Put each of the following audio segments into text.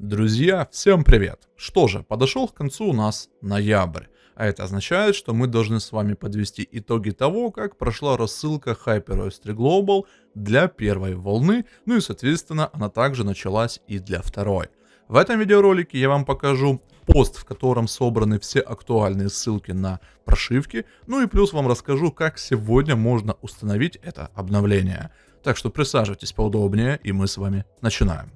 Друзья, всем привет! Что же, подошел к концу у нас ноябрь, а это означает, что мы должны с вами подвести итоги того, как прошла рассылка HyperOS 3 Global для первой волны, ну и соответственно она также началась и для второй. В этом видеоролике я вам покажу пост, в котором собраны все актуальные ссылки на прошивки, ну и плюс вам расскажу, как сегодня можно установить это обновление. Так что присаживайтесь поудобнее, и мы с вами начинаем.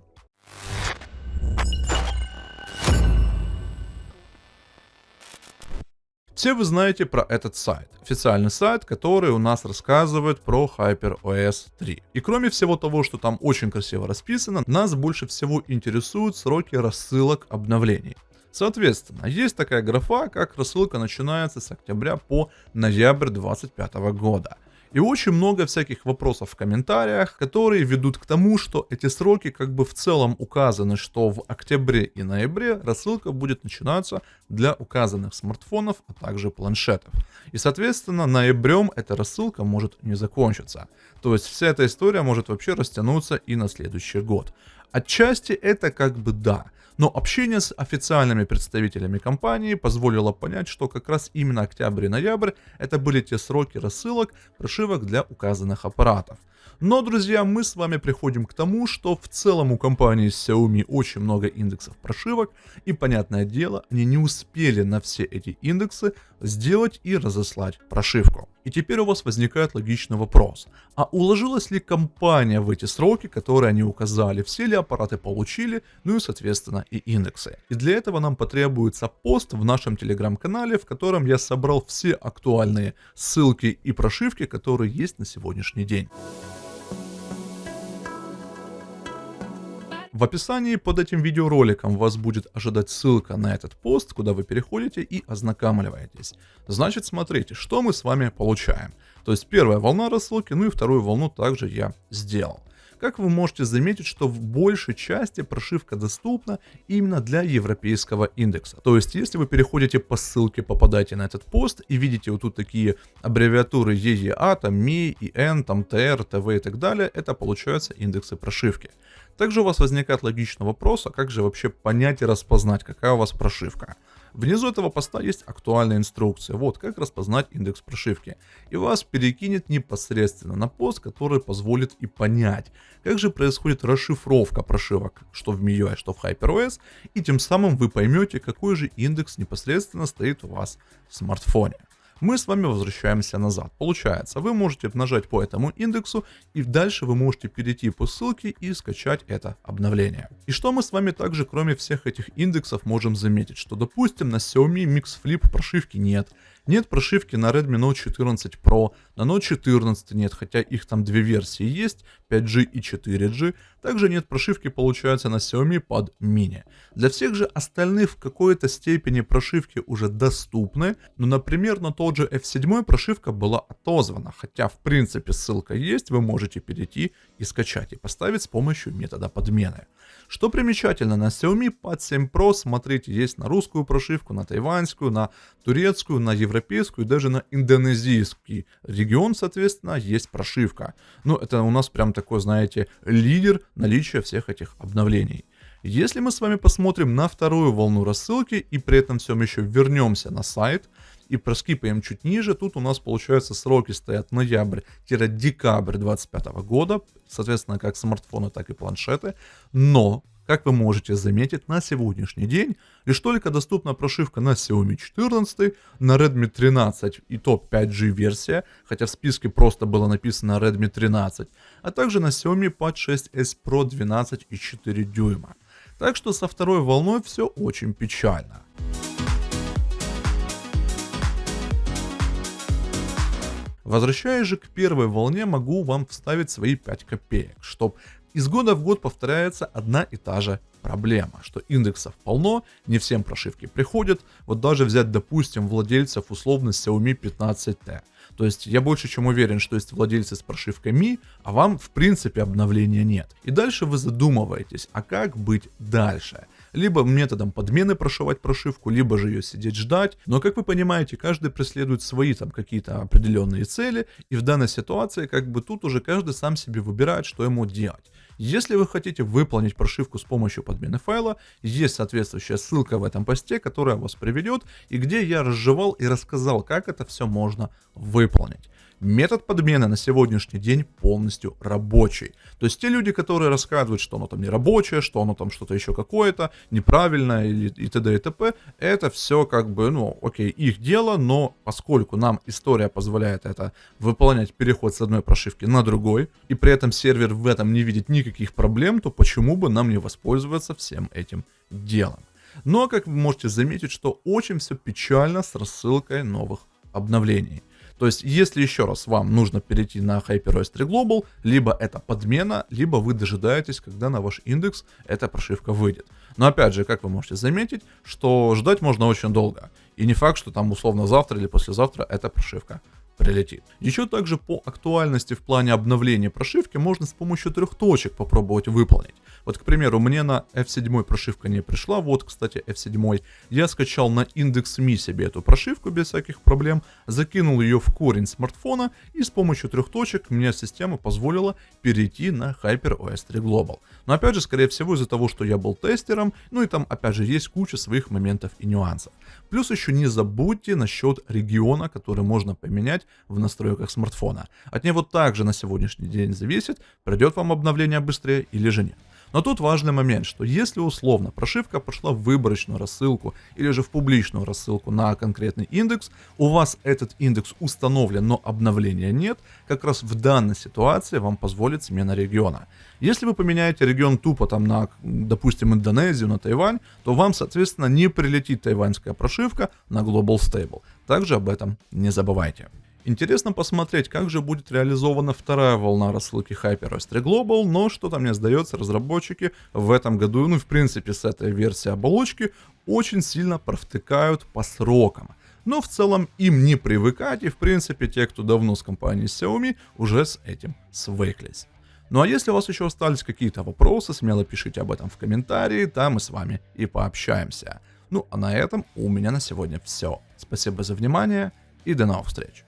Все вы знаете про этот сайт. Официальный сайт, который у нас рассказывает про HyperOS 3. И кроме всего того, что там очень красиво расписано, нас больше всего интересуют сроки рассылок обновлений. Соответственно, есть такая графа, как рассылка начинается с октября по ноябрь 2025 года. И очень много всяких вопросов в комментариях, которые ведут к тому, что эти сроки как бы в целом указаны, что в октябре и ноябре рассылка будет начинаться для указанных смартфонов, а также планшетов. И соответственно ноябрем эта рассылка может не закончиться. То есть вся эта история может вообще растянуться и на следующий год. Отчасти это как бы да. Но общение с официальными представителями компании позволило понять, что как раз именно октябрь и ноябрь это были те сроки рассылок прошивок для указанных аппаратов. Но, друзья, мы с вами приходим к тому, что в целом у компании Xiaomi очень много индексов прошивок, и, понятное дело, они не успели на все эти индексы сделать и разослать прошивку. И теперь у вас возникает логичный вопрос. А уложилась ли компания в эти сроки, которые они указали? Все ли аппараты получили? Ну и, соответственно, и индексы. И для этого нам потребуется пост в нашем телеграм-канале, в котором я собрал все актуальные ссылки и прошивки, которые есть на сегодняшний день. В описании под этим видеороликом вас будет ожидать ссылка на этот пост, куда вы переходите и ознакомливаетесь. Значит, смотрите, что мы с вами получаем. То есть первая волна рассылки, ну и вторую волну также я сделал. Как вы можете заметить, что в большей части прошивка доступна именно для европейского индекса. То есть, если вы переходите по ссылке, попадаете на этот пост и видите вот тут такие аббревиатуры EEA, там MI, EN, там TR, TV и так далее, это получаются индексы прошивки. Также у вас возникает логичный вопрос, а как же вообще понять и распознать, какая у вас прошивка? Внизу этого поста есть актуальная инструкция, вот как распознать индекс прошивки. И вас перекинет непосредственно на пост, который позволит и понять, как же происходит расшифровка прошивок, что в MIUI, что в HyperOS, и тем самым вы поймете, какой же индекс непосредственно стоит у вас в смартфоне. Мы с вами возвращаемся назад. Получается, вы можете нажать по этому индексу, и дальше вы можете перейти по ссылке и скачать это обновление. И что мы с вами также, кроме всех этих индексов, можем заметить, что, допустим, на Xiaomi Mix Flip прошивки нет. Нет прошивки на Redmi Note 14 Pro, на Note 14 нет, хотя их там две версии есть, 5G и 4G. Также нет прошивки, получается, на Xiaomi Pad Mini. Для всех же остальных в какой-то степени прошивки уже доступны, но, например, на тот же F7 прошивка была отозвана, хотя в принципе ссылка есть, вы можете перейти и скачать и поставить с помощью метода подмены. Что примечательно, на Xiaomi Pad 7 Pro, смотрите, есть на русскую прошивку, на тайваньскую, на турецкую, на европейскую и даже на индонезийский регион, соответственно, есть прошивка. Ну, это у нас прям такой, знаете, лидер наличия всех этих обновлений. Если мы с вами посмотрим на вторую волну рассылки и при этом всем еще вернемся на сайт и проскипаем чуть ниже, тут у нас получается сроки стоят ноябрь-декабрь 2025 года, соответственно, как смартфоны, так и планшеты, но, как вы можете заметить, на сегодняшний день лишь только доступна прошивка на Xiaomi 14, на Redmi 13 и то 5G версия, хотя в списке просто было написано Redmi 13, а также на Xiaomi Pad 6s Pro 12,4 дюйма. Так что со второй волной все очень печально. Возвращаясь же к первой волне, могу вам вставить свои 5 копеек, что из года в год повторяется одна и та же проблема, что индексов полно, не всем прошивки приходят, вот даже взять, допустим, владельцев условно Xiaomi 15T. То есть я больше чем уверен, что есть владельцы с прошивкой Mi, а вам в принципе обновления нет. И дальше вы задумываетесь, а как быть дальше? Либо методом подмены прошивать прошивку, либо же ее сидеть ждать. Но как вы понимаете, каждый преследует свои там какие-то определенные цели, и в данной ситуации как бы тут уже каждый сам себе выбирает, что ему делать. Если вы хотите выполнить прошивку с помощью подмены файла, есть соответствующая ссылка в этом посте, которая вас приведет, и где я разжевал и рассказал, как это все можно выполнить. Метод подмены на сегодняшний день полностью рабочий. То есть те люди, которые рассказывают, что оно там не рабочее, что оно там что-то еще какое-то, неправильное и т.д. и т.п., это все как бы, ну, окей, их дело, но поскольку нам история позволяет это выполнять переход с одной прошивки на другой, и при этом сервер в этом не видит никаких проблем, то почему бы нам не воспользоваться всем этим делом? Но, как вы можете заметить, что очень все печально с рассылкой новых обновлений. То есть, если еще раз вам нужно перейти на HyperOS 3 Global, либо это подмена, либо вы дожидаетесь, когда на ваш индекс эта прошивка выйдет. Но опять же, как вы можете заметить, что ждать можно очень долго. И не факт, что там условно завтра или послезавтра эта прошивка прилетит. Еще также по актуальности в плане обновления прошивки можно с помощью 3 точек попробовать выполнить. Вот, к примеру, мне на F7 прошивка не пришла, вот, кстати, F7. Я скачал на Index.me себе эту прошивку без всяких проблем, закинул ее в корень смартфона, и с помощью 3 точек мне система позволила перейти на HyperOS 3 Global. Но опять же, скорее всего, из-за того, что я был тестером, ну и там, опять же, есть куча своих моментов и нюансов. Плюс еще не забудьте насчет региона, который можно поменять в настройках смартфона. От него также на сегодняшний день зависит, придет вам обновление быстрее или же нет. Но тут важный момент, что если условно прошивка пошла в выборочную рассылку или же в публичную рассылку на конкретный индекс, у вас этот индекс установлен, но обновления нет, как раз в данной ситуации вам позволит смена региона. Если вы поменяете регион тупо там на, допустим, Индонезию, на Тайвань, то вам, соответственно, не прилетит тайваньская прошивка на Global Stable. Также об этом не забывайте. Интересно посмотреть, как же будет реализована вторая волна рассылки HyperOS 3 Global, но что-то мне сдается, разработчики в этом году, ну и в принципе с этой версией оболочки, очень сильно провтыкают по срокам. Но в целом им не привыкать, и в принципе те, кто давно с компанией Xiaomi, уже с этим свыклись. Ну а если у вас еще остались какие-то вопросы, смело пишите об этом в комментарии, там мы с вами и пообщаемся. Ну а на этом у меня на сегодня все. Спасибо за внимание и до новых встреч.